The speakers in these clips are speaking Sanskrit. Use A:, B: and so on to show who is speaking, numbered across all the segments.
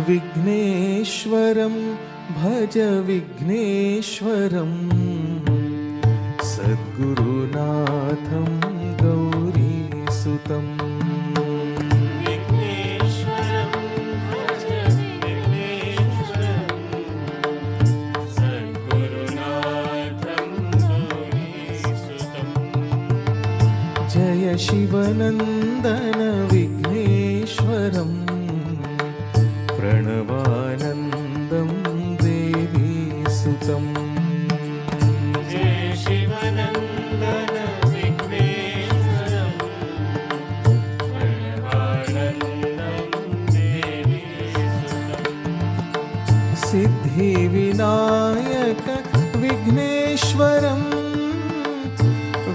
A: विघ्नेश्वरं भज विघ्नेश्वरं सद्गुरुनाथं गौरीसुतम् जय शिवनन्दन विघ्नेश्वरं प्रणवानन्दं देवीसुतम्
B: जय शिवनन्दन विघ्नेश्वरं प्रणवानन्दं देवीसुतम्
A: सिद्धिविनायक विघ्नेश्वरं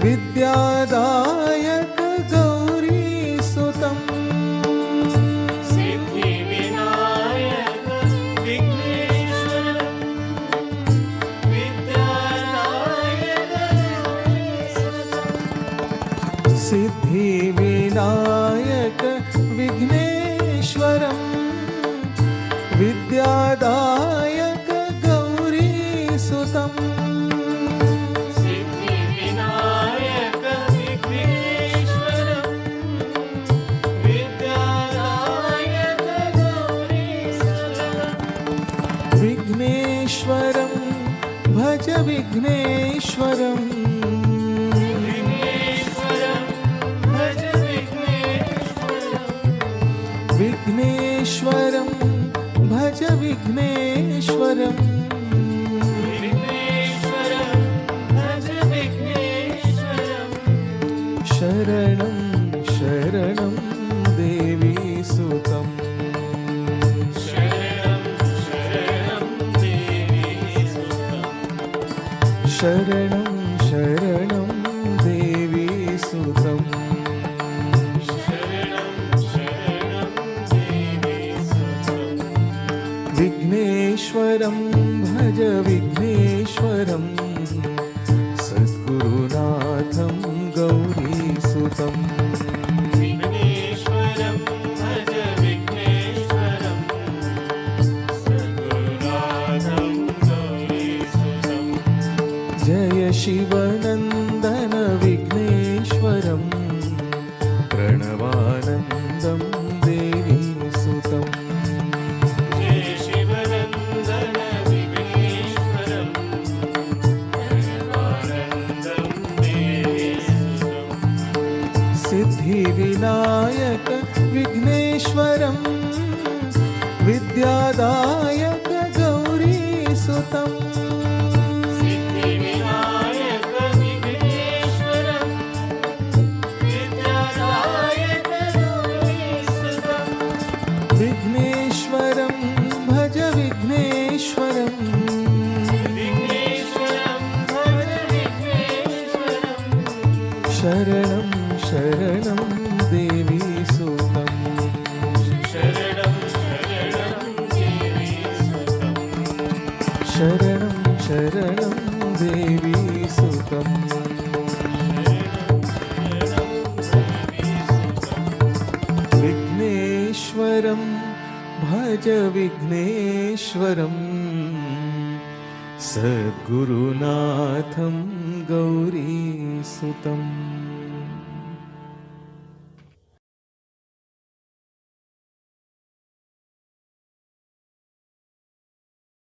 A: विद्यादायक गौरीसुतम्
B: सिद्धिविनायक विघ्नेश्वरं विद्यादायक गौरीसुतम्
A: सिद्धिविनायक विघ्नेश्वरं विद्यादायक गौरीसुतम् विघ्नेश्वरं भज विघ्नेश्वरं विघ्नेश्वरं भज विघ्नेश्वरं शरणं शरणं देवीसुतम् शरणं शरणं देवीसुतम् विघ्नेश्वरं भज विघ्नेश्वरं सद्गुरुनाथं गौरीसुतम्
B: विघ्नेश्वरं भज विघ्नेश्वरं सद्गुरुनाथं गौरीसुतम्
A: जय शिवनन्दन विघ्नेश्वरं प्रणवानन्दं देवीसुतम्
B: जय शिवनन्दन विघ्नेश्वरं प्रणवानन्दं देवीसुतम्
A: सिद्धिविनायक विघ्नेश्वरं विद्यादायक गौरीसुतम् विघ्नेश्वरं भज विघ्नेश्वरं शरणं शरणं देवीसुतम्
B: शरणं शरणं देवीसुतम्
A: शरणं शरणं देवीसुतम् विघ्नेश्वरं भज विघ्नेश्वरं सद्गुरुनाथं गौरीसुतम्